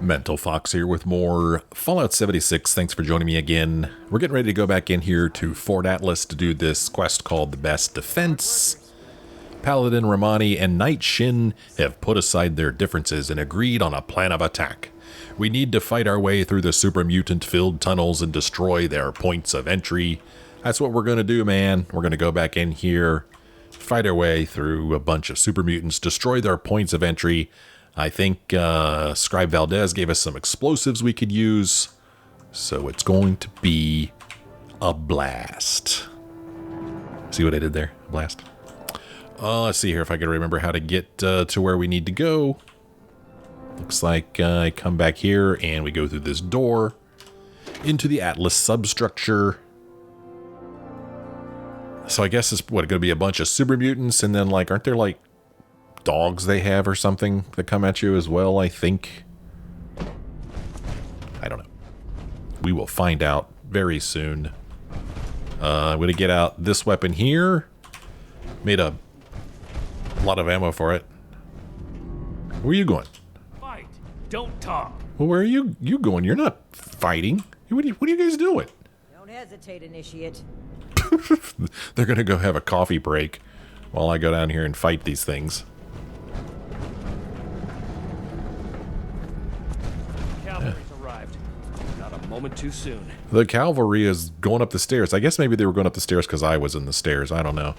Mental Fox here with more Fallout 76. Thanks for joining me again. We're getting ready to go back in here to Fort Atlas to do this quest called The Best Defense. Paladin Romani and Knight Shin have put aside their differences and agreed on a plan of attack. We need to fight our way through the super mutant-filled tunnels and destroy their points of entry. That's what we're going to do, man. We're going to go back in here, fight our way through a bunch of super mutants, destroy their points of entry. I think Scribe Valdez gave us some explosives we could use, so it's going to be a blast. See what I did there? A blast. Let's see here if I can remember how to get to where we need to go. Looks like I come back here and we go through this door into the Atlas substructure. So I guess it's going to be a bunch of super mutants, and then aren't there dogs they have or something that come at you as well, I think. I don't know. We will find out very soon. I'm going to get out this weapon here. Made a lot of ammo for it. Where are you going? Fight. Don't talk. Well, where are you going? You're not fighting. What are you guys doing? Don't hesitate, Initiate. They're going to go have a coffee break while I go down here and fight these things. Cavalry's arrived. Not a moment too soon. The cavalry is going up the stairs. I guess maybe they were going up the stairs because I was in the stairs. I don't know.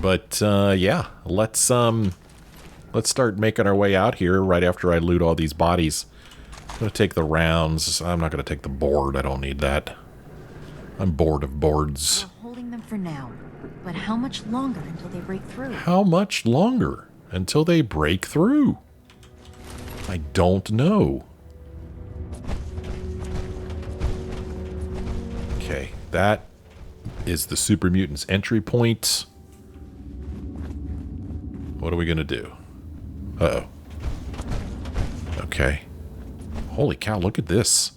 But yeah, let's start making our way out here right after I loot all these bodies. I'm going to take the rounds. I'm not going to take the board. I don't need that. I'm bored of boards. We're holding them for now, but how much longer until they break through? How much longer until they break through? I don't know. Okay, that is the super mutants entry point. What are we gonna do? Uh-oh. Okay. Holy cow, look at this.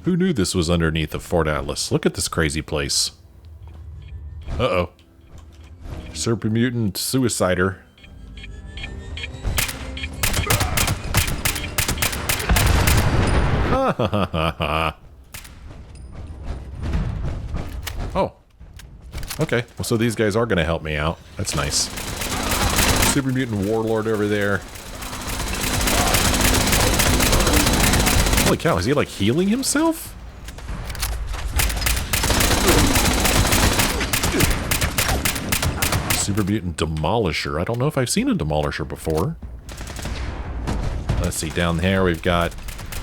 Who knew this was underneath of Fort Atlas? Look at this crazy place. Uh-oh. Super mutant suicider. Ha ha ha ha ha. Oh. Okay. Well, so these guys are going to help me out. That's nice. Super mutant warlord over there. Holy cow, is he healing himself? Super mutant demolisher. I don't know if I've seen a demolisher before. Let's see, down there we've got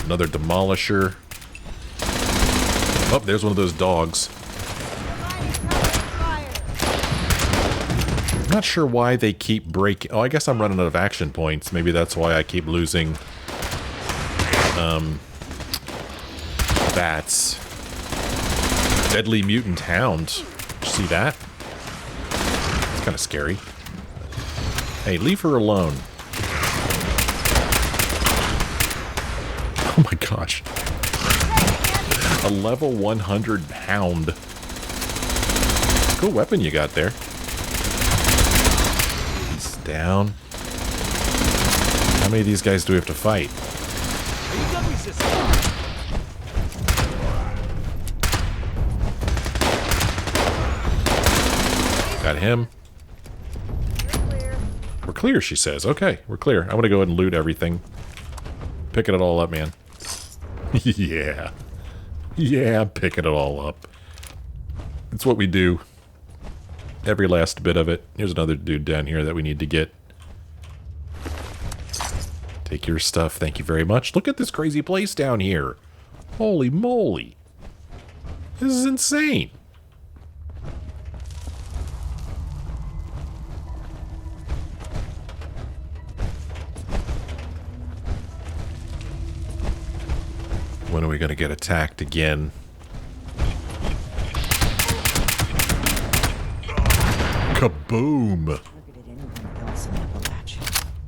another demolisher. Oh, there's one of those dogs. I'm not sure why they keep breaking. Oh, I guess I'm running out of action points. Maybe that's why I keep losing. Bats. Deadly mutant hound. Did you see that? It's kind of scary. Hey, leave her alone. Oh my gosh. A level 100 hound. Cool weapon you got there. He's down. How many of these guys do we have to fight? Got him. We're clear, she says. Okay, we're clear. I'm gonna go ahead and loot everything. Picking it all up, man. Yeah. Yeah, I'm picking it all up. It's what we do. Every last bit of it. Here's another dude down here that we need to get. Take your stuff. Thank you very much. Look at this crazy place down here. Holy moly. This is insane. When are we going to get attacked again? Kaboom!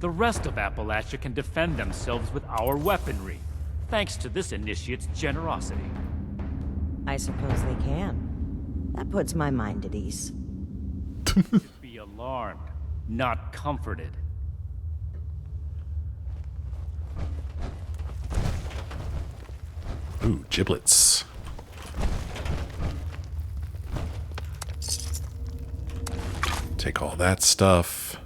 The rest of Appalachia can defend themselves with our weaponry, thanks to this initiate's generosity. I suppose they can. That puts my mind at ease. Be alarmed, not comforted. Ooh, giblets. Take all that stuff.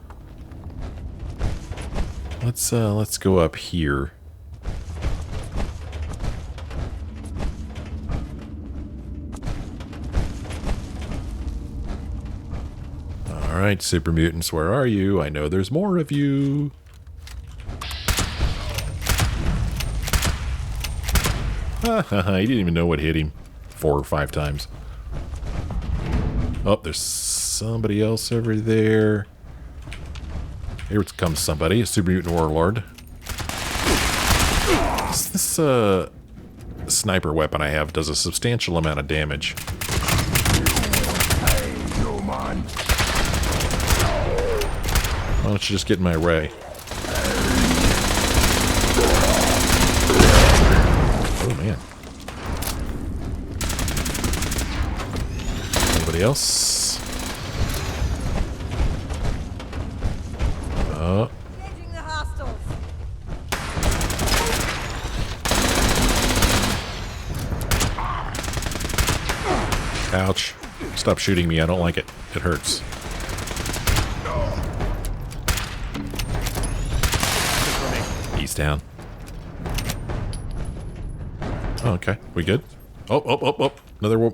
Let's go up here. All right, super mutants, where are you? I know there's more of you. He didn't even know what hit him 4 or 5 times. Oh, there's somebody else over there. Here comes somebody, a super mutant warlord. This sniper weapon I have does a substantial amount of damage. Why don't you just get in my way? Oh, man. Anybody else? Oh. Engaging the hostiles. Ouch. Stop shooting me. I don't like it. It hurts. He's down. Oh, okay. We good? Oh. Another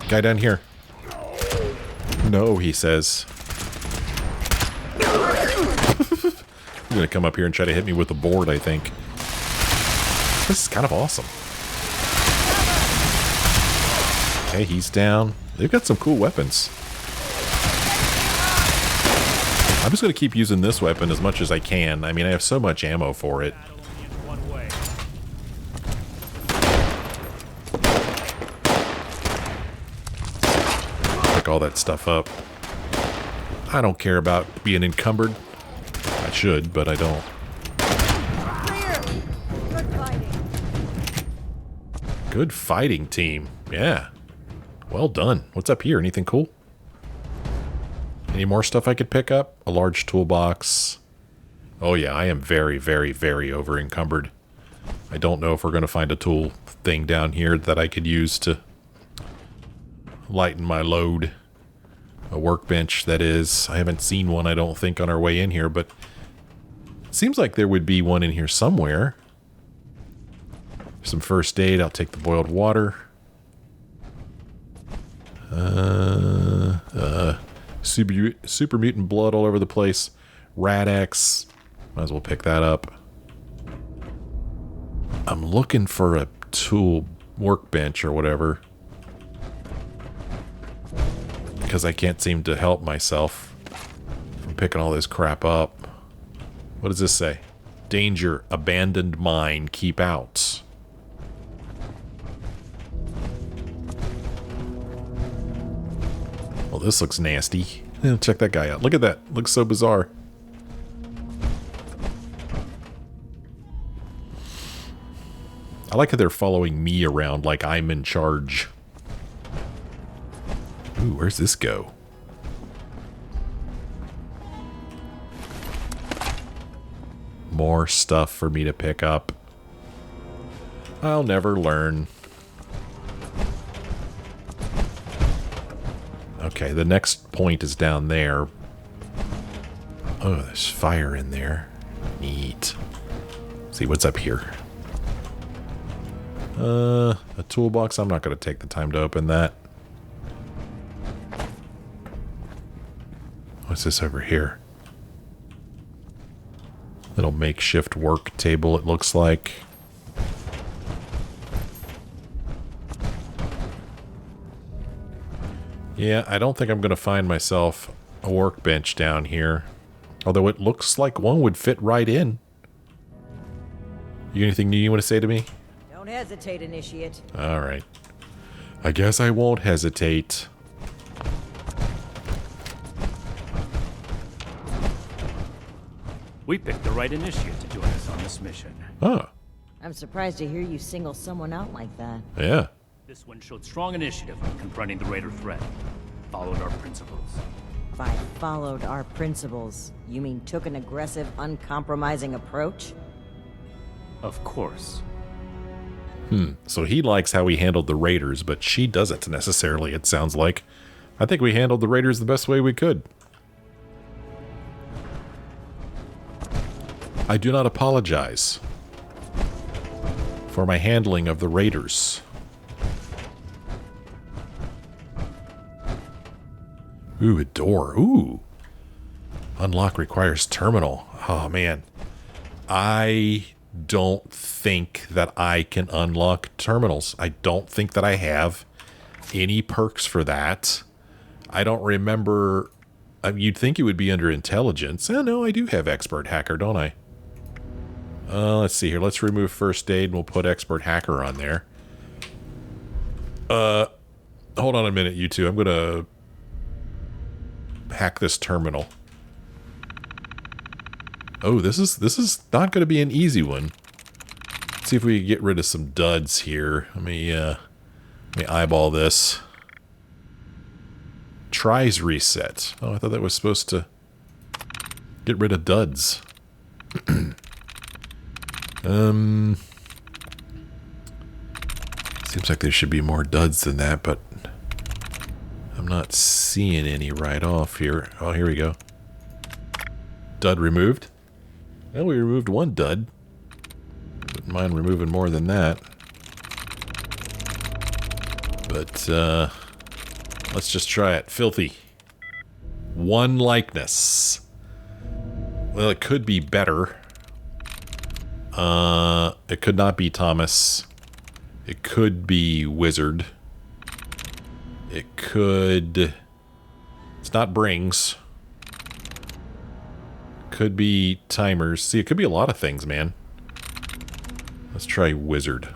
guy down here. No, he says. He's gonna come up here and try to hit me with a board, I think. This is kind of awesome. Okay, he's down. They've got some cool weapons. I'm just gonna keep using this weapon as much as I can. I mean, I have so much ammo for it. Pick all that stuff up. I don't care about being encumbered. I should, but I don't. Good fighting. Good fighting team. Yeah. Well done. What's up here? Anything cool? Any more stuff I could pick up? A large toolbox. Oh yeah, I am very, very, very over encumbered. I don't know if we're going to find a tool thing down here that I could use to lighten my load. A workbench, that is. I haven't seen one, I don't think, on our way in here, but it seems like there would be one in here somewhere. Some first aid. I'll take the boiled water. Super mutant blood all over the place. Rad-X. Might as well pick that up. I'm looking for a tool workbench or whatever, because I can't seem to help myself from picking all this crap up. What does this say? Danger, abandoned mine, keep out. Well, this looks nasty. Yeah, check that guy out. Look at that. Looks so bizarre. I like how they're following me around like I'm in charge. Ooh, where's this go? More stuff for me to pick up. I'll never learn. Okay, the next point is down there. Oh, there's fire in there. Neat. See what's up here. A toolbox. I'm not going to take the time to open that. What's this over here? Little makeshift work table, it looks like. Yeah, I don't think I'm going to find myself a workbench down here. Although it looks like one would fit right in. You got anything new you want to say to me? Don't hesitate, Initiate. Alright. I guess I won't hesitate. We picked the right initiate to join us on this mission. Oh, I'm surprised to hear you single someone out like that. yeah. This one showed strong initiative when confronting the Raider threat. Followed our principles. By followed our principles, you mean took an aggressive, uncompromising approach? Of course. So he likes how we handled the raiders, but she doesn't necessarily, it sounds like. I think we handled the raiders the best way we could. I do not apologize for my handling of the raiders. Ooh, a door. Ooh. Unlock requires terminal. Oh, man. I don't think that I can unlock terminals. I don't think that I have any perks for that. I don't remember. You'd think it would be under intelligence. Oh, no, I do have expert hacker, don't I? Let's see here. Let's remove first aid and we'll put expert hacker on there. Hold on a minute, you two. I'm going to hack this terminal. Oh, this is not going to be an easy one. Let's see if we can get rid of some duds here. Let me eyeball this. Tries reset. Oh, I thought that was supposed to get rid of duds. Seems like there should be more duds than that, but I'm not seeing any right off here. Oh, here we go. Dud removed. Well, we removed one dud. Wouldn't mind removing more than that. But, let's just try it. Filthy. One likeness. Well, it could be better. It could not be Thomas. It could be Wizard. It could... It's not Brings. Could be Timers. See, it could be a lot of things, man. Let's try Wizard.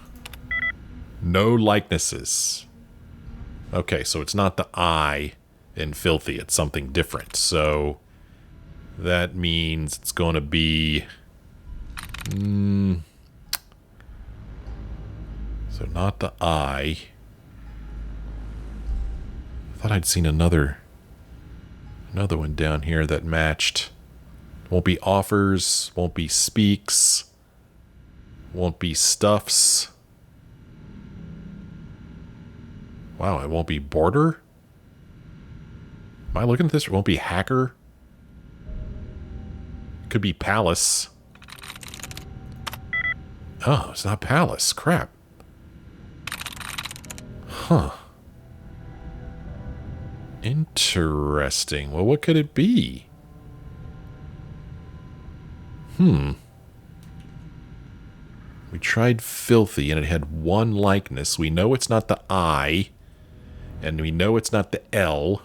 No likenesses. Okay, so it's not the I in Filthy. It's something different. So that means it's going to be... So not the I. I thought I'd seen another one down here that matched. Won't be offers, won't be speaks, won't be stuffs. Wow, it won't be border? Am I looking at this? It won't be hacker? It could be palace. Oh, it's not palace. Crap. Huh. Interesting. Well, what could it be? We tried Filthy and it had one likeness. We know it's not the I. And we know it's not the L.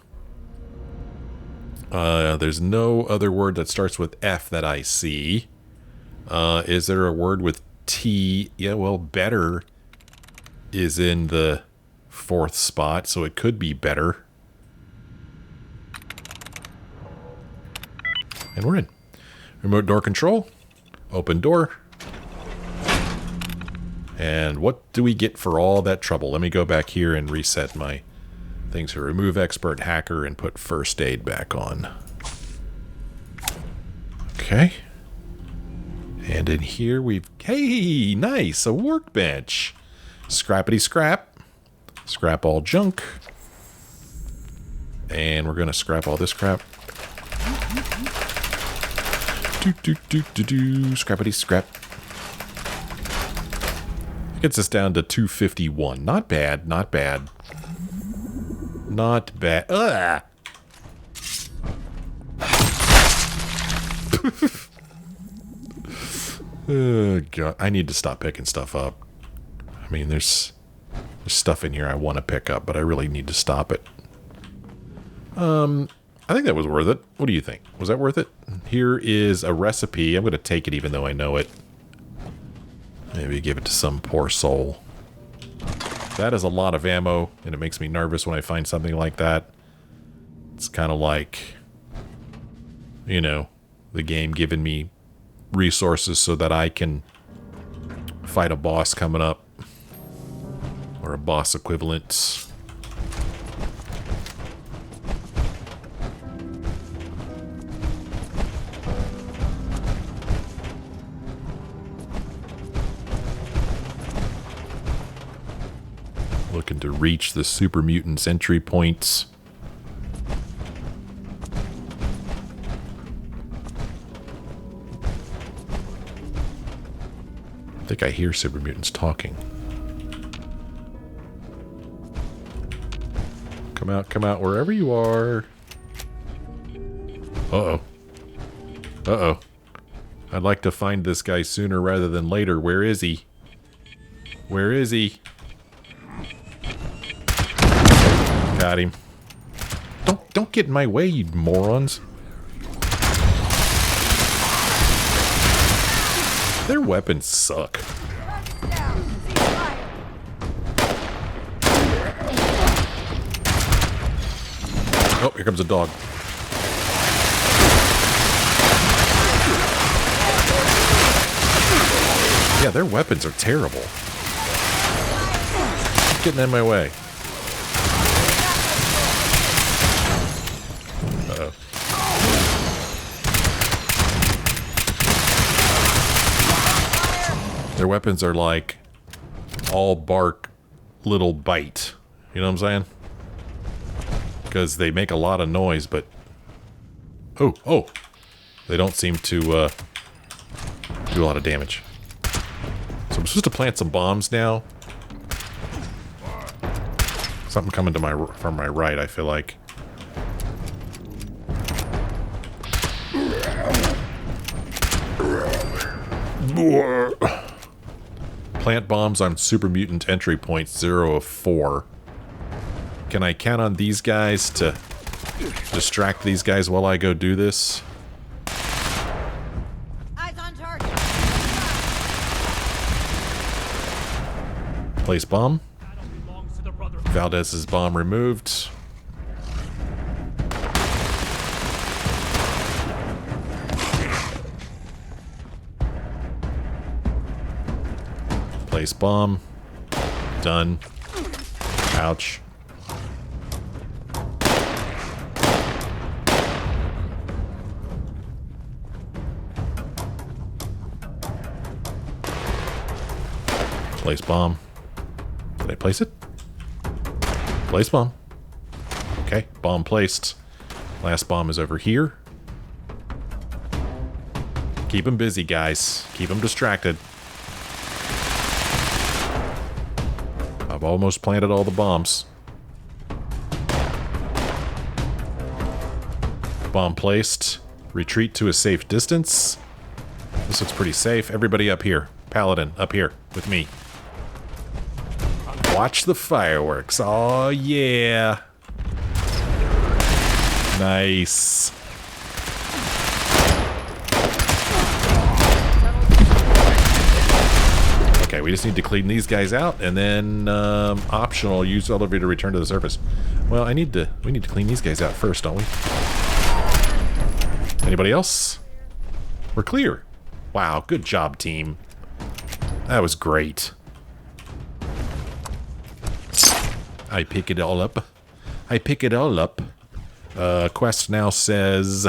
There's no other word that starts with F that I see. Is there a word with T? Yeah, well, better is in the fourth spot, so it could be better. And we're in. Remote door control. Open door. And what do we get for all that trouble? Let me go back here and reset my things here. Remove expert hacker and put first aid back on. Okay. And in here we've... Hey, nice! A workbench! Scrappity scrap. Scrap all junk. And we're going to scrap all this crap. Scrappity scrap. Gets us down to 251. Not bad, not bad. Not bad. Ugh! Oh, God. I need to stop picking stuff up. I mean, there's stuff in here I want to pick up, but I really need to stop it. I think that was worth it. What do you think? Was that worth it? Here is a recipe. I'm going to take it even though I know it. Maybe give it to some poor soul. That is a lot of ammo, and it makes me nervous when I find something like that. It's kind of like, you know, the game giving me resources so that I can fight a boss coming up. Or a boss equivalent. Looking to reach the super mutants entry points. I think I hear super mutants talking. Come out, wherever you are. Uh-oh. Uh-oh. I'd like to find this guy sooner rather than later. Where is he? Where is he? Got him. Don't get in my way, you morons. Their weapons suck. Oh, here comes a dog. Yeah, their weapons are terrible. Getting in my way. Uh-oh. Their weapons are like all bark, little bite. You know what I'm saying? Because they make a lot of noise, but... Oh! They don't seem to do a lot of damage. So I'm supposed to plant some bombs now. Something coming to from my right, I feel like. Plant bombs on super mutant entry point 0 of 4. Can I count on these guys to distract these guys while I go do this? Eyes on target. Place bomb. Valdez's bomb removed. Place bomb. Done. Ouch. Place bomb. Did I place it? Place bomb. Okay, bomb placed. Last bomb is over here. Keep them busy, guys. Keep them distracted. I've almost planted all the bombs. Bomb placed. Retreat to a safe distance. This looks pretty safe. Everybody up here. Paladin, up here with me. Watch the fireworks. Oh, yeah. Nice. Okay, we just need to clean these guys out, and then optional, use elevator to return to the surface. Well, we need to clean these guys out first, don't we? Anybody else? We're clear. Wow, good job, team. That was great. I pick it all up. Quest now says,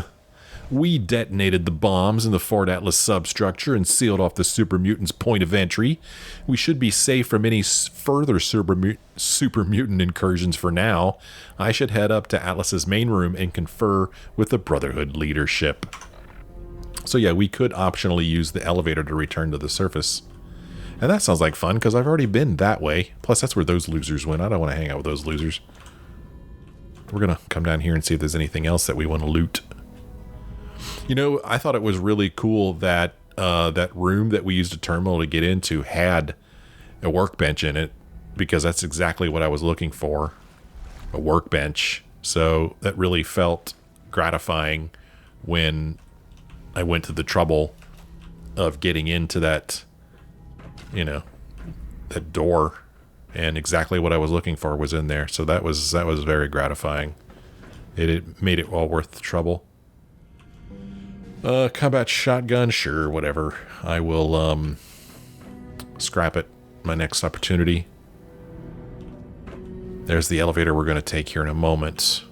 we detonated the bombs in the Fort Atlas substructure and sealed off the super mutant's point of entry. We should be safe from any further super mutant incursions for now. I should head up to Atlas's main room and confer with the Brotherhood leadership. So yeah, we could optionally use the elevator to return to the surface. And that sounds like fun, because I've already been that way. Plus, that's where those losers went. I don't want to hang out with those losers. We're going to come down here and see if there's anything else that we want to loot. You know, I thought it was really cool that that room that we used a terminal to get into had a workbench in it, because that's exactly what I was looking for. A workbench. So that really felt gratifying when I went to the trouble of getting into that, you know, that door, and exactly what I was looking for was in there. So that was very gratifying. It made it all worth the trouble. Combat shotgun, sure, whatever. I will scrap it my next opportunity. There's the elevator we're going to take here in a moment.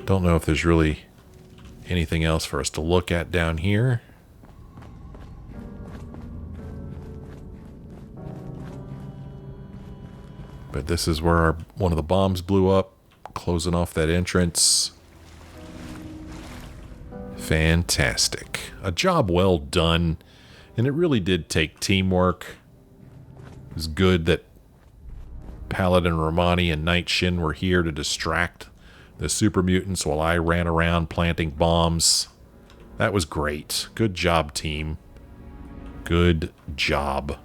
Don't know if there's really anything else for us to look at down here. But this is where one of the bombs blew up, closing off that entrance. Fantastic. A job well done. And it really did take teamwork. It was good that Paladin Romani and Knight Shin were here to distract the super mutants while I ran around planting bombs. That was great. Good job, team. Good job.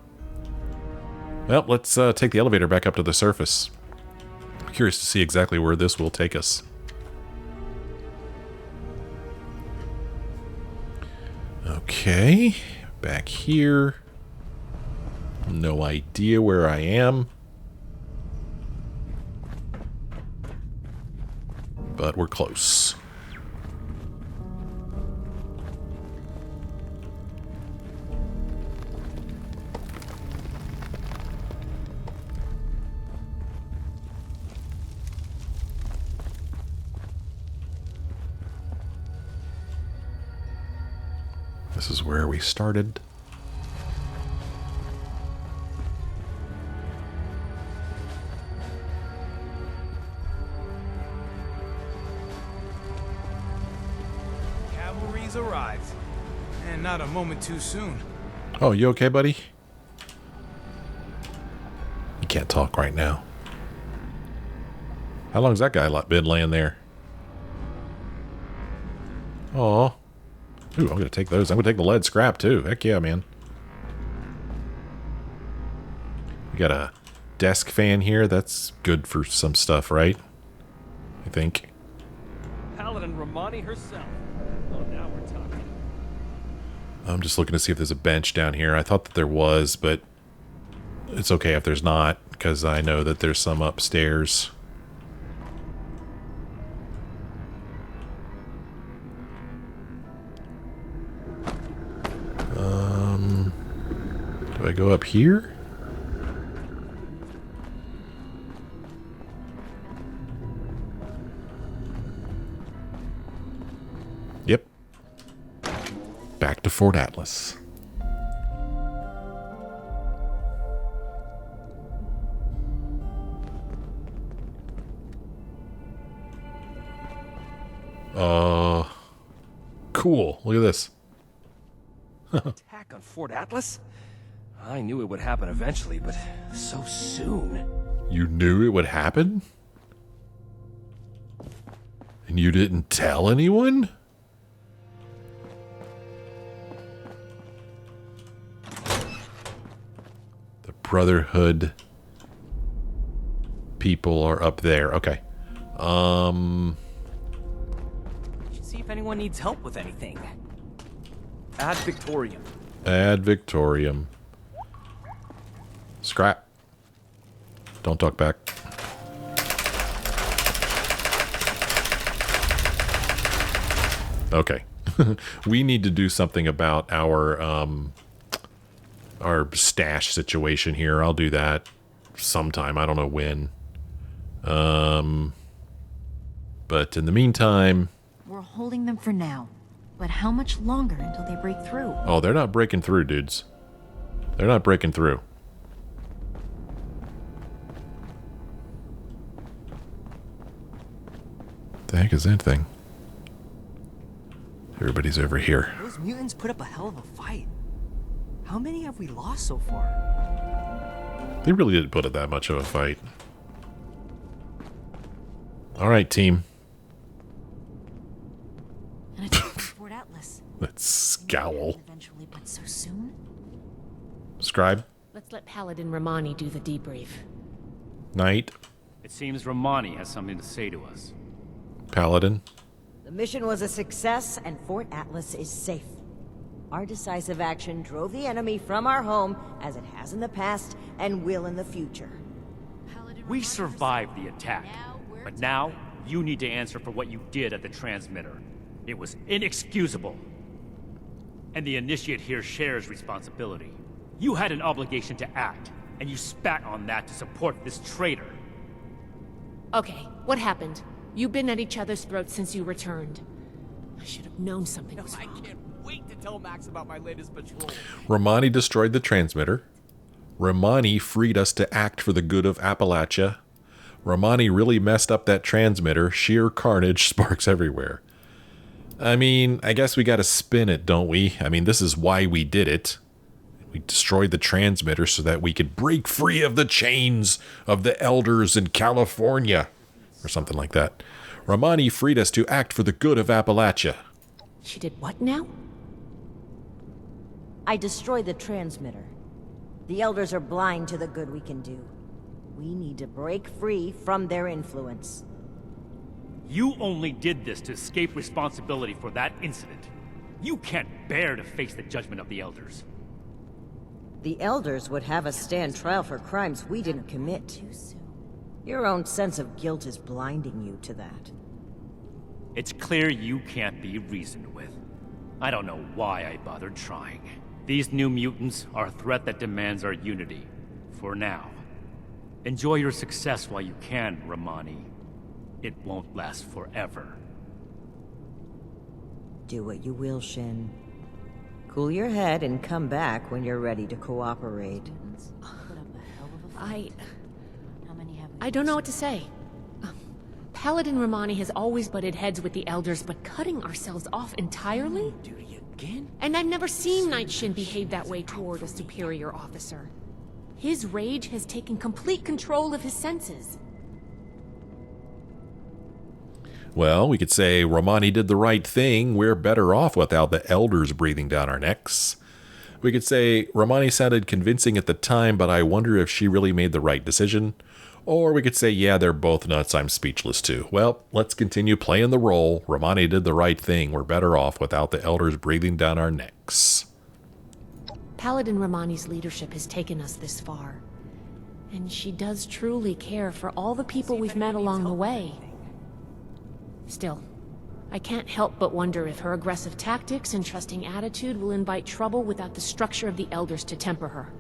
Well, let's take the elevator back up to the surface. I'm curious to see exactly where this will take us. Okay, back here. No idea where I am. But we're close. This is where we started. Cavalry's arrived. And not a moment too soon. Oh, you okay, buddy? You can't talk right now. How long's that guy been laying there? Aw. Ooh, I'm gonna take those. I'm gonna take the lead scrap too. Heck yeah, man. We got a desk fan here. That's good for some stuff, right? I think. Paladin Romani herself. Oh, now we're talking. I'm just looking to see if there's a bench down here. I thought that there was, but it's okay if there's not, because I know that there's some upstairs. Do I go up here? Yep. Back to Fort Atlas. Cool. Look at this. Attack on Fort Atlas? I knew it would happen eventually, but so soon. You knew it would happen? And you didn't tell anyone? The Brotherhood people are up there. Okay. Should see if anyone needs help with anything. Ad Victorium. Ad Victorium. Scrap. Don't talk back. Okay. We need to do something about our stash situation here. I'll do that sometime. I don't know when. But in the meantime... We're holding them for now. But how much longer until they break through? Oh, they're not breaking through, dudes. They're not breaking through. The heck is that thing? Everybody's over here. Those mutants put up a hell of a fight. How many have we lost so far? They really didn't put up that much of a fight. All right, team. An attack on Fort Atlas. That scowl. Eventually, but so soon? Scribe. Let's let Paladin Romani do the debrief. Knight. It seems Romani has something to say to us. Paladin. The mission was a success, and Fort Atlas is safe. Our decisive action drove the enemy from our home, as it has in the past, and will in the future. We survived the attack, but now you need to answer for what you did at the transmitter. It was inexcusable. And the Initiate here shares responsibility. You had an obligation to act, and you spat on that to support this traitor. Okay, what happened? You've been at each other's throats since you returned. I should have known something was wrong. I can't wait to tell Max about my latest patrol. Romani destroyed the transmitter. Romani freed us to act for the good of Appalachia. Romani really messed up that transmitter. Sheer carnage, sparks everywhere. I mean, I guess we gotta spin it, don't we? I mean, this is why we did it. We destroyed the transmitter so that we could break free of the chains of the elders in California. Or something like that. Romani freed us to act for the good of Appalachia. She did what now? I destroyed the transmitter. The Elders are blind to the good we can do. We need to break free from their influence. You only did this to escape responsibility for that incident. You can't bear to face the judgment of the Elders. The Elders would have us stand trial for crimes we didn't commit. Your own sense of guilt is blinding you to that. It's clear you can't be reasoned with. I don't know why I bothered trying. These new mutants are a threat that demands our unity. For now. Enjoy your success while you can, Romani. It won't last forever. Do what you will, Shin. Cool your head and come back when you're ready to cooperate. I don't know what to say. Paladin Romani has always butted heads with the Elders, but cutting ourselves off entirely? And I've never seen Knight Shin behave that way toward a superior officer. His rage has taken complete control of his senses. Well, we could say Romani did the right thing. We're better off without the elders breathing down our necks. We could say Romani sounded convincing at the time, but I wonder if she really made the right decision. Or we could say, yeah, they're both nuts. I'm speechless too. Well, let's continue playing the role. Romani did the right thing. We're better off without the elders breathing down our necks. Paladin Romani's leadership has taken us this far. And she does truly care for all the people we've met along the way. Still, I can't help but wonder if her aggressive tactics and trusting attitude will invite trouble without the structure of the Elders to temper her.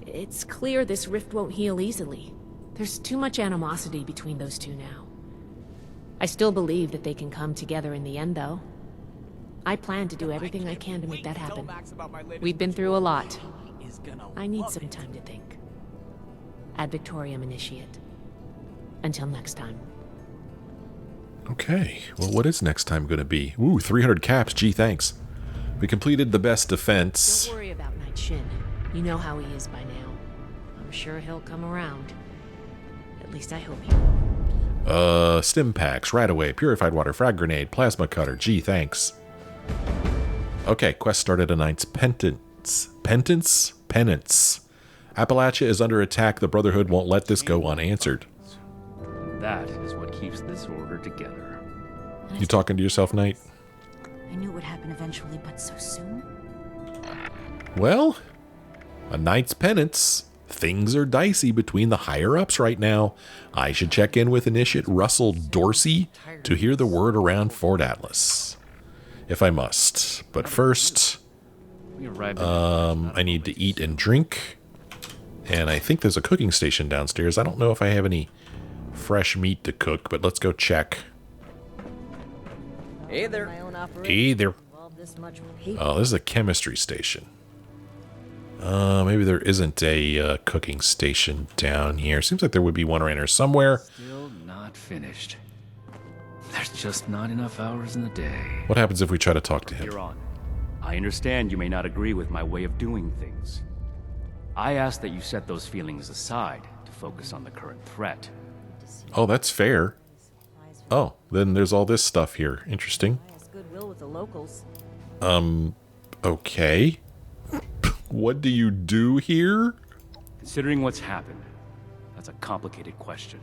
It's clear this rift won't heal easily. There's too much animosity between those two now. I still believe that they can come together in the end, though. I plan to do everything I can to make that happen. We've been through a lot. I need some time to think. Ad Victoriam, Initiate. Until next time. Okay, well, what is next time going to be? Ooh, 300 caps. Gee, thanks. We completed the best defense. Don't worry about Knight Shin. You know how he is by now. I'm sure he'll come around. At least I hope he will. Stim packs, right away, purified water, frag grenade, plasma cutter. Gee, thanks. Okay, quest started a Knight's Penance. Penance. Appalachia is under attack. The Brotherhood won't let this go unanswered. That is what keeps this order together. You talking to yourself, Knight? I knew it would happen eventually, but so soon? Well, a Knight's Penance. Things are dicey between the higher-ups right now. I should check in with Initiate Russell Dorsey to hear the word around Fort Atlas. If I must. But first, I need to eat and drink. And I think there's a cooking station downstairs. I don't know if I have any fresh meat to cook, but let's go check. Hey there. Hey there. Oh, this is a chemistry station. Maybe there isn't a cooking station down here. Seems like there would be one around here somewhere. Still not finished. There's just not enough hours in the day. What happens if we try to talk to him? You're on. I understand you may not agree with my way of doing things. I ask that you set those feelings aside to focus on the current threat. Oh, that's fair. Oh, then there's all this stuff here. Interesting. Goodwill with the locals. Okay. What do you do here? Considering what's happened, that's a complicated question.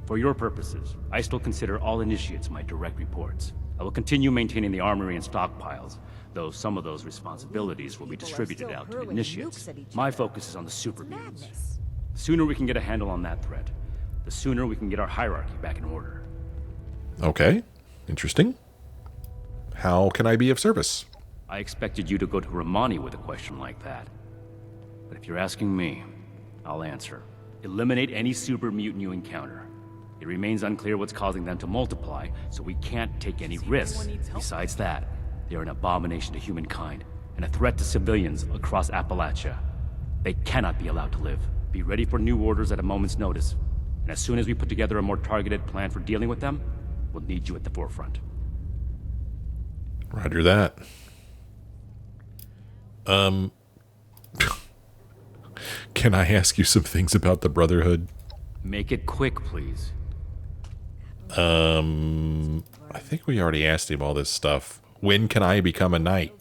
For your purposes, I still consider all initiates my direct reports. I will continue maintaining the armory and stockpiles, though some of those responsibilities will be distributed out to initiates. My focus is on the super mutants. The sooner we can get a handle on that threat, the sooner we can get our hierarchy back in order. Okay. Interesting. How can I be of service? I expected you to go to Romani with a question like that. But if you're asking me, I'll answer. Eliminate any super mutant you encounter. It remains unclear what's causing them to multiply, so we can't take any risks. Besides that, they're an abomination to humankind, and a threat to civilians across Appalachia. They cannot be allowed to live. Be ready for new orders at a moment's notice. And as soon as we put together a more targeted plan for dealing with them, we'll need you at the forefront. Roger that. Can I ask you some things about the Brotherhood? Make it quick, please. I think we already asked him all this stuff. When can I become a knight?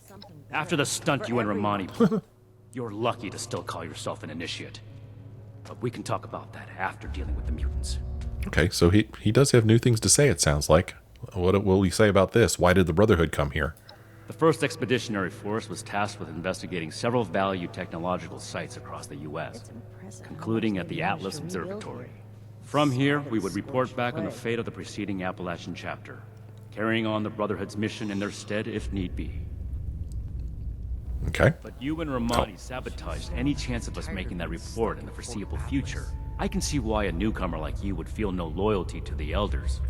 After the stunt you and Romani pulled, you're lucky to still call yourself an initiate. But we can talk about that after dealing with the mutants. Okay, so he does have new things to say, it sounds like. What will he say about this? Why did the Brotherhood come here? The 1st Expeditionary Force was tasked with investigating several valued technological sites across the U.S., concluding at the Atlas Observatory. From here, we would report back on the fate of the preceding Appalachian chapter, carrying on the Brotherhood's mission in their stead if need be. Okay. But you and Romani sabotaged any chance of us making that report in the foreseeable future. I can see why a newcomer like you would feel no loyalty to the Elders.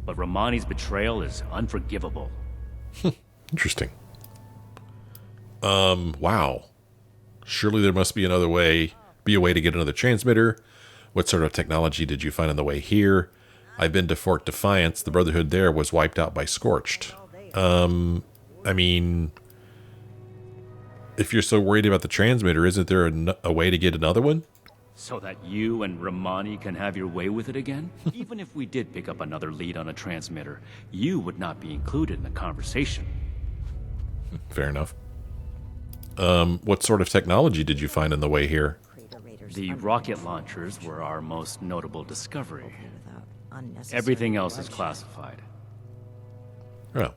But Romani's betrayal is unforgivable. Interesting. Wow. Surely there must be another way, be a way to get another transmitter. What sort of technology did you find on the way here? I've been to Fort Defiance. The Brotherhood there was wiped out by Scorched. I mean, if you're so worried about the transmitter, isn't there a way to get another one? So that you and Romani can have your way with it again? Even if we did pick up another lead on a transmitter, you would not be included in the conversation. Fair enough. What sort of technology did you find on the way here? The rocket launchers were our most notable discovery. Everything else is classified. Oh.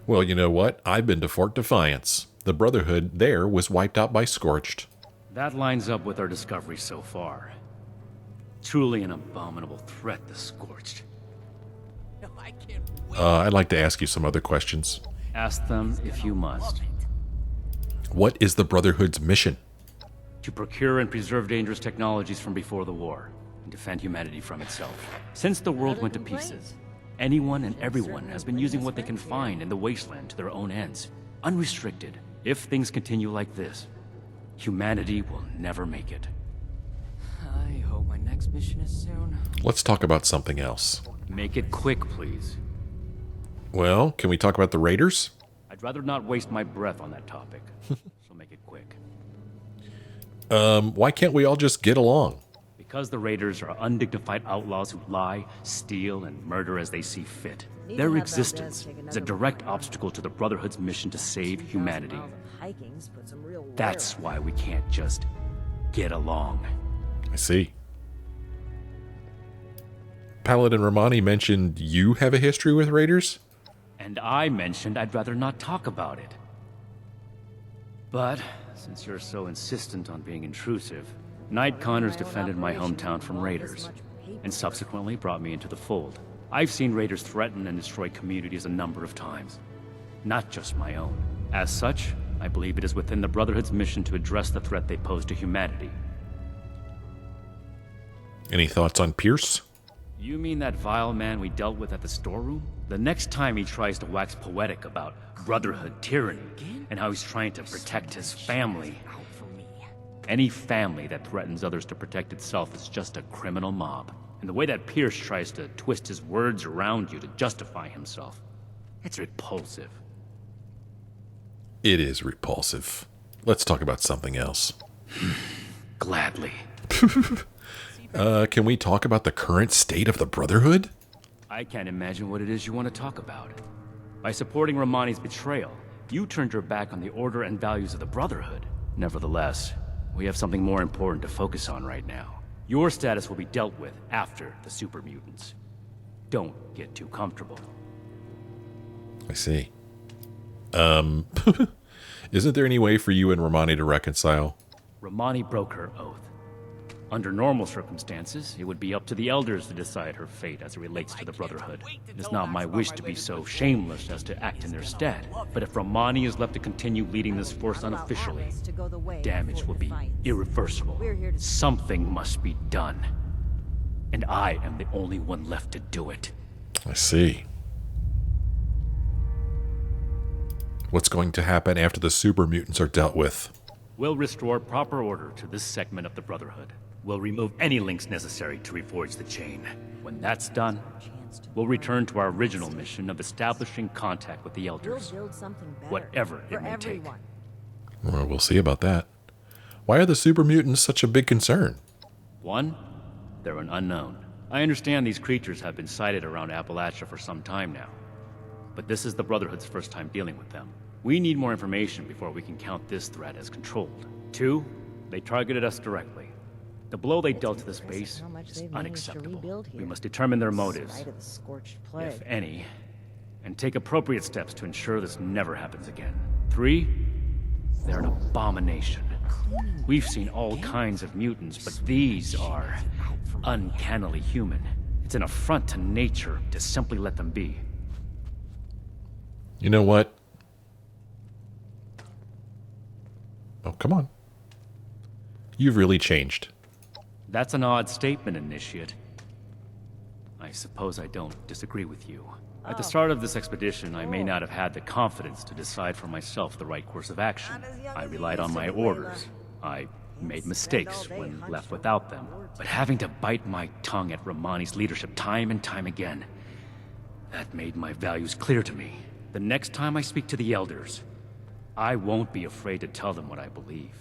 Well, you know what? I've been to Fort Defiance. The Brotherhood there was wiped out by Scorched. That lines up with our discovery so far. Truly an abominable threat, the Scorched. I'd like to ask you some other questions. Ask them if you must. What is the Brotherhood's mission? To procure and preserve dangerous technologies from before the war, and defend humanity from itself. Since the world went to pieces, anyone and everyone has been using what they can find in the wasteland to their own ends, unrestricted. If things continue like this, humanity will never make it. I hope my next mission is soon. Let's talk about something else. Make it quick, please. Well, can we talk about the Raiders? I'd rather not waste my breath on that topic, so make it quick. Why can't we all just get along? Because the Raiders are undignified outlaws who lie, steal, and murder as they see fit. Their existence is a direct obstacle to the Brotherhood's mission to save humanity. That's why we can't just get along. I see. Paladin Romani mentioned you have a history with Raiders? And I mentioned I'd rather not talk about it. But, since you're so insistent on being intrusive, Knight Connors defended my hometown from Raiders, and subsequently brought me into the fold. I've seen Raiders threaten and destroy communities a number of times, not just my own. As such, I believe it is within the Brotherhood's mission to address the threat they pose to humanity. Any thoughts on Pierce? You mean that vile man we dealt with at the storeroom? The next time he tries to wax poetic about Brotherhood tyranny and how he's trying to protect his family. Any family that threatens others to protect itself is just a criminal mob. And the way that Pierce tries to twist his words around you to justify himself, it's repulsive. It is repulsive. Let's talk about something else. Gladly. Can we talk about the current state of the Brotherhood? I can't imagine what it is you want to talk about. By supporting Romani's betrayal, you turned your back on the order and values of the Brotherhood. Nevertheless, we have something more important to focus on right now. Your status will be dealt with after the super mutants. Don't get too comfortable. I see. Isn't there any way for you and Romani to reconcile? Romani broke her oath. Under normal circumstances, it would be up to the Elders to decide her fate as it relates to the Brotherhood. It is not my wish to be so shameless as to act in their stead. But if Romani is left to continue leading this force unofficially, damage will be irreversible. Something must be done. And I am the only one left to do it. I see. What's going to happen after the super mutants are dealt with? We'll restore proper order to this segment of the Brotherhood. We'll remove any links necessary to reforge the chain. When that's done, we'll return to our original mission of establishing contact with the Elders. We'll build something better Whatever it for may take. everyone. Well, we'll see about that. Why are the super mutants such a big concern? One, they're an unknown. I understand these creatures have been sighted around Appalachia for some time now. But this is the Brotherhood's first time dealing with them. We need more information before we can count this threat as controlled. Two, they targeted us directly. The blow they dealt to this base How much is they've managed to unacceptable. rebuild We here. must determine their motives, Sight of the scorched plague. if any, and take appropriate steps to ensure this never happens again. Three, they're an abomination. We've seen all kinds of mutants, but these are uncannily human. It's an affront to nature to simply let them be. You know what? Oh, come on. You've really changed. That's an odd statement, Initiate. I suppose I don't disagree with you. At the start of this expedition, I may not have had the confidence to decide for myself the right course of action. I relied on my orders. I made mistakes when left without them. But having to bite my tongue at Romani's leadership time and time again, that made my values clear to me. The next time I speak to the Elders, I won't be afraid to tell them what I believe.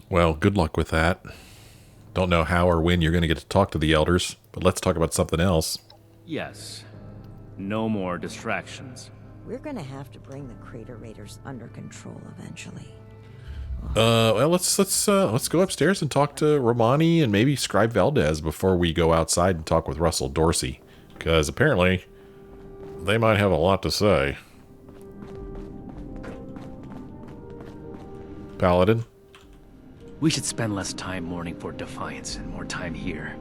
Well, good luck with that. Don't know how or when you're going to get to talk to the elders, but let's talk about something else. Yes. No more distractions. We're gonna have to bring the Crater Raiders under control eventually. Well, let's go upstairs and talk to Romani and maybe Scribe Valdez before we go outside and talk with Russell Dorsey, because apparently they might have a lot to say. Paladin? We should spend less time mourning for Defiance and more time here.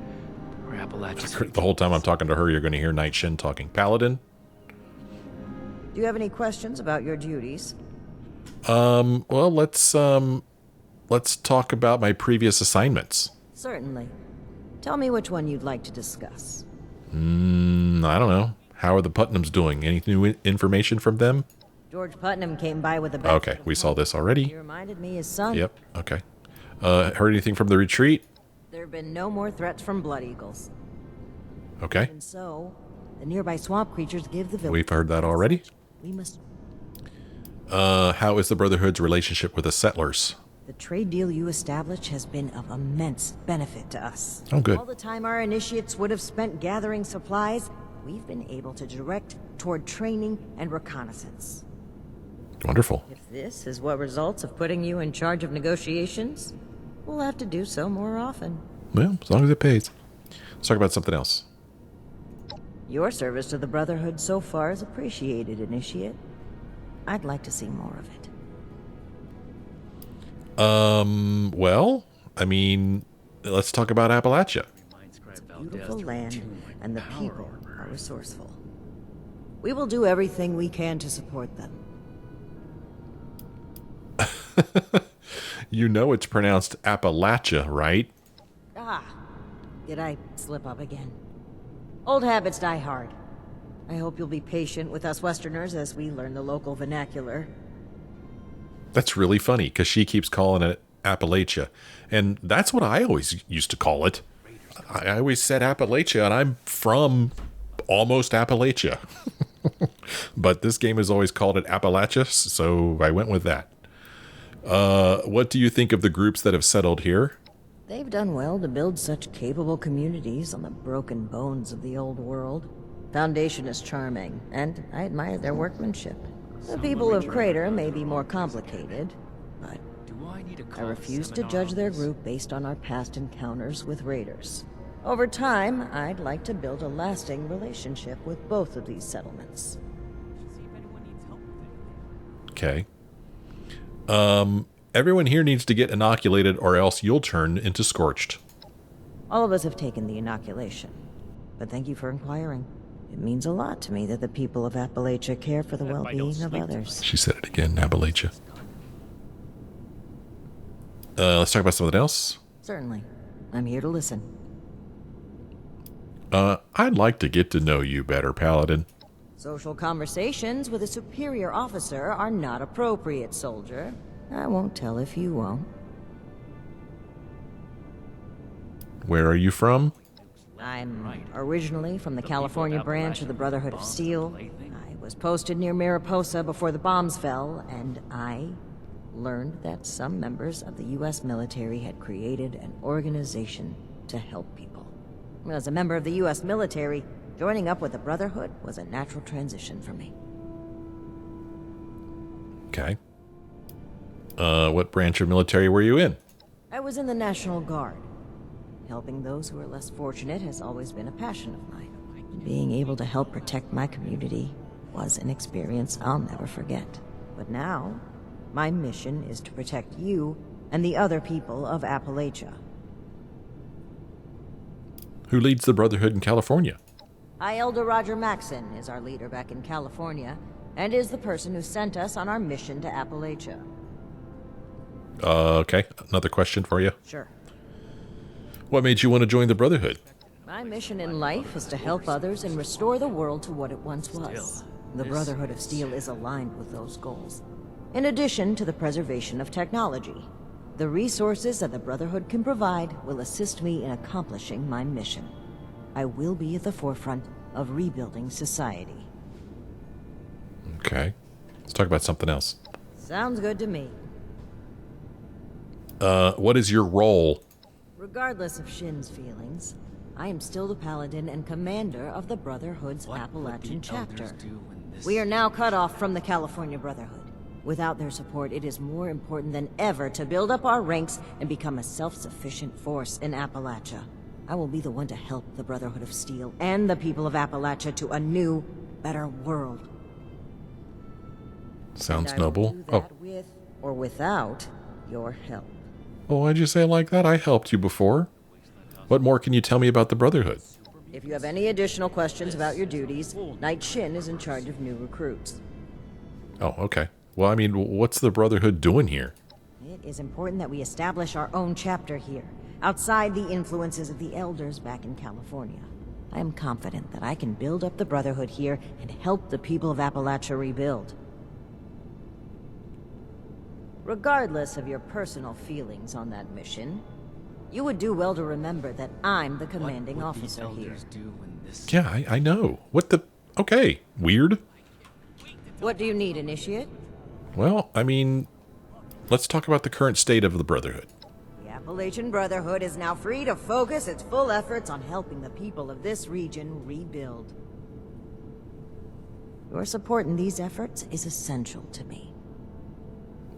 Where Appalachia's... The whole time I'm talking to her, you're going to hear Night Shin talking. Paladin? Do you have any questions about your duties? Well, let's talk about my previous assignments. Certainly. Tell me which one you'd like to discuss. I don't know. How are the Putnams doing? Any new information from them? George Putnam came by with a Okay, we saw this already. He reminded me his son. Yep, okay. Heard anything from the retreat? There have been no more threats from Blood Eagles. Okay, And so, the nearby swamp creatures give the village... we've heard that already. We must... How is the Brotherhood's relationship with the settlers? The trade deal you established has been of immense benefit to us. Oh, good. All the time our initiates would have spent gathering supplies, we've been able to direct toward training and reconnaissance. Wonderful. If this is what results of putting you in charge of negotiations, we'll have to do so more often. Well, as long as it pays. Let's talk about something else. Your service to the Brotherhood so far is appreciated, Initiate. I'd like to see more of it. Well, I mean, let's talk about Appalachia. Beautiful land, and the people are resourceful. We will do everything we can to support them. You know it's pronounced Appalachia, right? Ah, did I slip up again? Old habits die hard. I hope you'll be patient with us Westerners as we learn the local vernacular. That's really funny, because she keeps calling it Appalachia. And that's what I always used to call it. I always said Appalachia, and I'm from almost Appalachia. But this game has always called it Appalachia, so I went with that. What do you think of the groups that have settled here? They've done well to build such capable communities on the broken bones of the old world. Foundation is charming, and I admire their workmanship. The people of Crater may be more complicated, but I refuse to judge their group based on our past encounters with raiders. Over time, I'd like to build a lasting relationship with both of these settlements. Okay. Everyone here needs to get inoculated or else you'll turn into Scorched. All of us have taken the inoculation, but thank you for inquiring. It means a lot to me that the people of Appalachia care for the well-being of others. She said it again, Appalachia. Let's talk about something else. Certainly. I'm here to listen. I'd like to get to know you better, Paladin. Social conversations with a superior officer are not appropriate, soldier. I won't tell if you won't. Where are you from? I'm originally from the California branch of the Brotherhood of Steel. I was posted near Mariposa before the bombs fell, and I learned that some members of the U.S. military had created an organization to help people. As a member of the U.S. military, joining up with the Brotherhood was a natural transition for me. Okay. What branch of military were you in? I was in the National Guard. Helping those who are less fortunate has always been a passion of mine. Being able to help protect my community was an experience I'll never forget. But now, my mission is to protect you and the other people of Appalachia. Who leads the Brotherhood in California? Elder Roger Maxson is our leader back in California, and is the person who sent us on our mission to Appalachia. Okay. Another question for you. Sure. What made you want to join the Brotherhood? My mission in life is to help others and restore the world to what it once was. The Brotherhood of Steel is aligned with those goals. In addition to the preservation of technology, the resources that the Brotherhood can provide will assist me in accomplishing my mission. I will be at the forefront of rebuilding society. Okay. Let's talk about something else. Sounds good to me. What is your role? Regardless of Shin's feelings, I am still the Paladin and Commander of the Brotherhood's Appalachian chapter. We are now cut off from the California Brotherhood. Without their support, it is more important than ever to build up our ranks and become a self-sufficient force in Appalachia. I will be the one to help the Brotherhood of Steel and the people of Appalachia to a new, better world. Sounds And I will noble. do Oh. that with or without your help. Oh, why'd you say it like that? I helped you before. What more can you tell me about the Brotherhood? If you have any additional questions about your duties, Knight Shin is in charge of new recruits. Oh, okay. Well, I mean, what's the Brotherhood doing here? It is important that we establish our own chapter here, outside the influences of the Elders back in California. I am confident that I can build up the Brotherhood here and help the people of Appalachia rebuild. Regardless of your personal feelings on that mission, you would do well to remember that I'm the commanding officer here. Yeah, I know. What the... Okay, weird. What do you need, Initiate? Well, I mean, let's talk about the current state of the Brotherhood. The Appalachian Brotherhood is now free to focus its full efforts on helping the people of this region rebuild. Your support in these efforts is essential to me.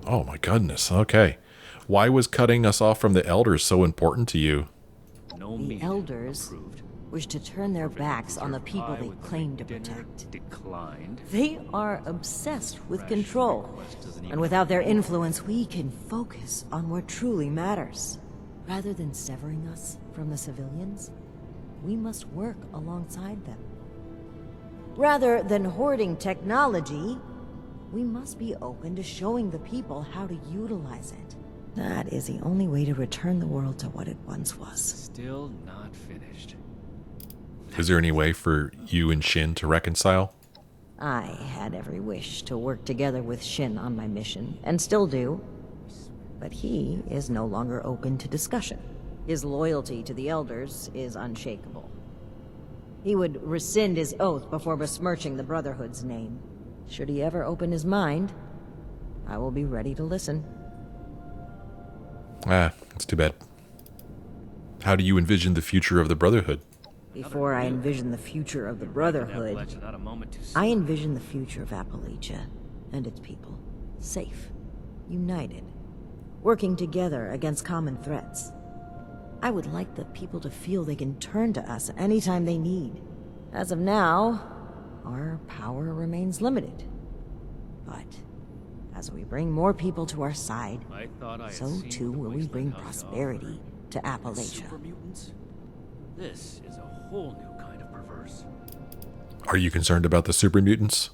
Oh my goodness, okay. Why was cutting us off from the Elders so important to you? The Elders wish to turn their backs on the people they claim to protect. They are obsessed with control, and without their influence, we can focus on what truly matters. Rather than severing us from the civilians, we must work alongside them. Rather than hoarding technology, we must be open to showing the people how to utilize it. That is the only way to return the world to what it once was. Still not finished. Is there any way for you and Shin to reconcile? I had every wish to work together with Shin on my mission, and still do. But he is no longer open to discussion. His loyalty to the Elders is unshakable. He would rescind his oath before besmirching the Brotherhood's name. Should he ever open his mind, I will be ready to listen. Ah, that's too bad. How do you envision the future of the Brotherhood? Before I envision the future of the Brotherhood, I envision the future of Appalachia and its people. Safe, united, working together against common threats. I would like the people to feel they can turn to us anytime they need. As of now, our power remains limited. But as we bring more people to our side, so too will we bring prosperity to Appalachia. This is a whole new kind of perverse. Are you concerned about the super mutants?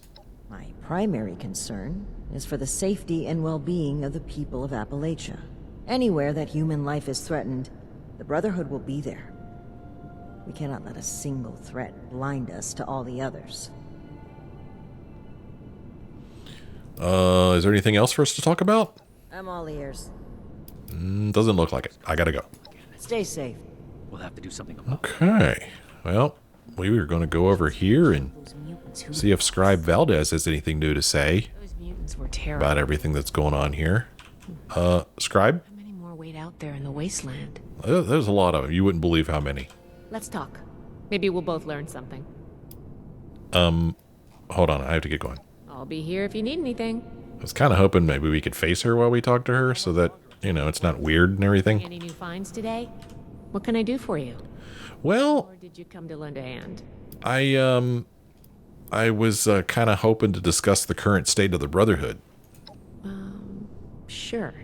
My primary concern is for the safety and well-being of the people of Appalachia. Anywhere that human life is threatened, the Brotherhood will be there. We cannot let a single threat blind us to all the others. Is there anything else for us to talk about? I'm all ears. Doesn't look like it. I gotta go. Stay safe. We'll have to do something about it. Okay. Well, we were going to go over here and Those mutants who... see if Scribe Valdez has anything new to say Those mutants were terrible. about everything that's going on here. Scribe? How many more wait out there in the wasteland? There's a lot of them. You wouldn't believe how many. Let's talk. Maybe we'll both learn something. Hold on. I have to get going. I'll be here if you need anything. I was kind of hoping maybe we could face her while we talk to her so that, you know, it's not weird and everything. Any new finds today? What can I do for you? Well, Or did you come to lend a hand? I was kind of hoping to discuss the current state of the Brotherhood. Sure.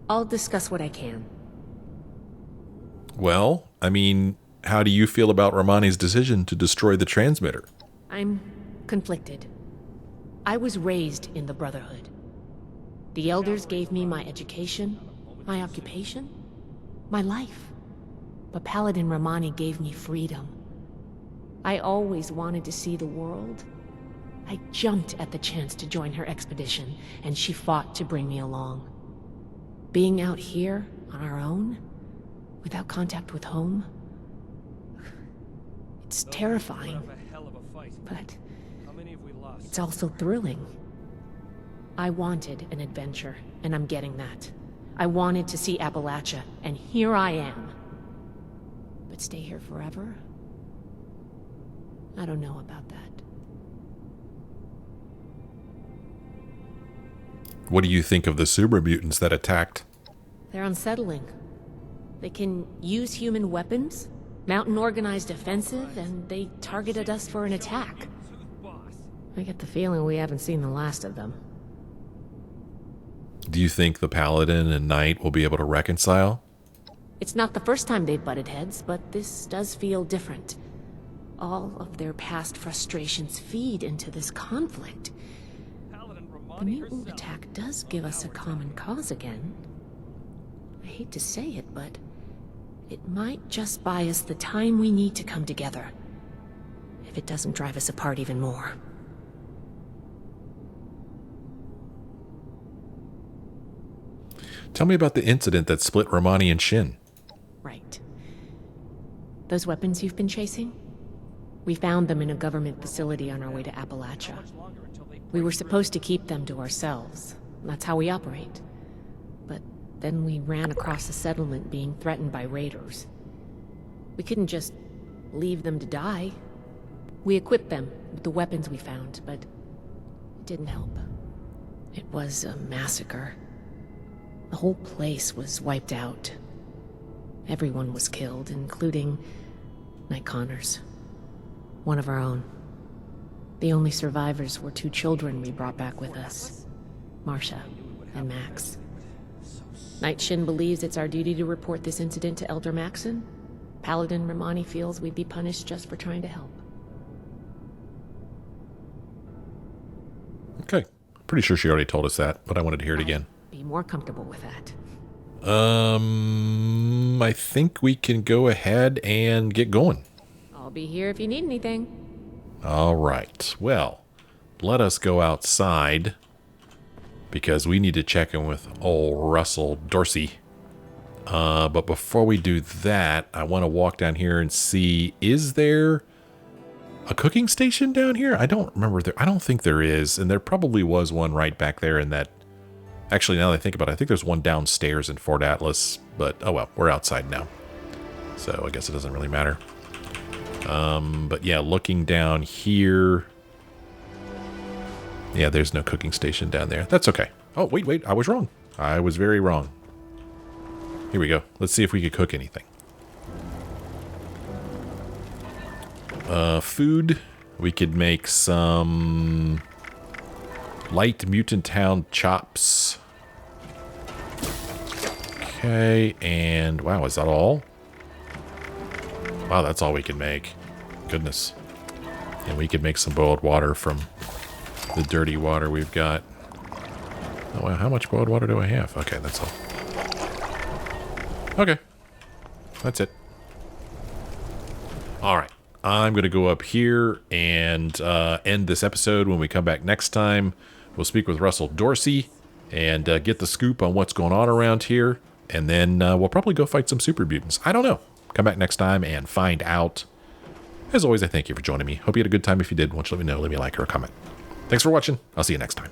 I'll discuss what I can. Well, I mean, how do you feel about Romani's decision to destroy the transmitter? I'm conflicted. I was raised in the Brotherhood. The Elders gave me my education, my occupation, my life. But Paladin Romani gave me freedom. I always wanted to see the world. I jumped at the chance to join her expedition, and she fought to bring me along. Being out here on our own, without contact with home, it's terrifying, but it's also thrilling. I wanted an adventure, and I'm getting that. I wanted to see Appalachia, and here I am. But stay here forever? I don't know about that. What do you think of the super mutants that attacked? They're unsettling. They can use human weapons, mount an organized offensive, and they targeted us for an attack. I get the feeling we haven't seen the last of them. Do you think the Paladin and Knight will be able to reconcile? It's not the first time they've butted heads, but this does feel different. All of their past frustrations feed into this conflict. The mutant attack does give us a common cause again. I hate to say it, but it might just buy us the time we need to come together. If it doesn't drive us apart even more. Tell me about the incident that split Romani and Shin. Right. Those weapons you've been chasing? We found them in a government facility on our way to Appalachia. We were supposed to keep them to ourselves. That's how we operate. But then we ran across a settlement being threatened by raiders. We couldn't just leave them to die. We equipped them with the weapons we found, but it didn't help. It was a massacre. The whole place was wiped out. Everyone was killed, including Knight Connors. One of our own. The only survivors were two children we brought back with us, Marcia and Max. Knight Shin believes it's our duty to report this incident to Elder Maxon. Paladin Romani feels we'd be punished just for trying to help. Okay. Pretty sure she already told us that, but I wanted to hear it again. Be more comfortable with that. I think we can go ahead and get going. I'll be here if you need anything. All right. Well, let us go outside because we need to check in with old Russell Dorsey. But before we do that, I want to walk down here and see, is there a cooking station down here? I don't remember. I don't think there is, and there probably was one right back there in that. Actually, now that I think about it, I think there's one downstairs in Fort Atlas, but oh well, we're outside now. So I guess it doesn't really matter. But yeah, looking down here. Yeah, there's no cooking station down there. That's okay. Oh, wait, I was wrong. I was very wrong. Here we go. Let's see if we could cook anything. Food. We could make some light mutant hound chops. Okay, and wow, is that all? Wow, that's all we can make. Goodness. And we could make some boiled water from the dirty water we've got. Oh, wow, how much boiled water do I have? Okay, that's all. Okay. That's it. All right. I'm going to go up here and end this episode. When we come back next time, We'll speak with Russell Dorsey and get the scoop on what's going on around here. And then we'll probably go fight some super mutants. I don't know. Come back next time and find out. As always, I thank you for joining me. Hope you had a good time. If you did, why don't you let me know. Leave me a like or a comment. Thanks for watching. I'll see you next time.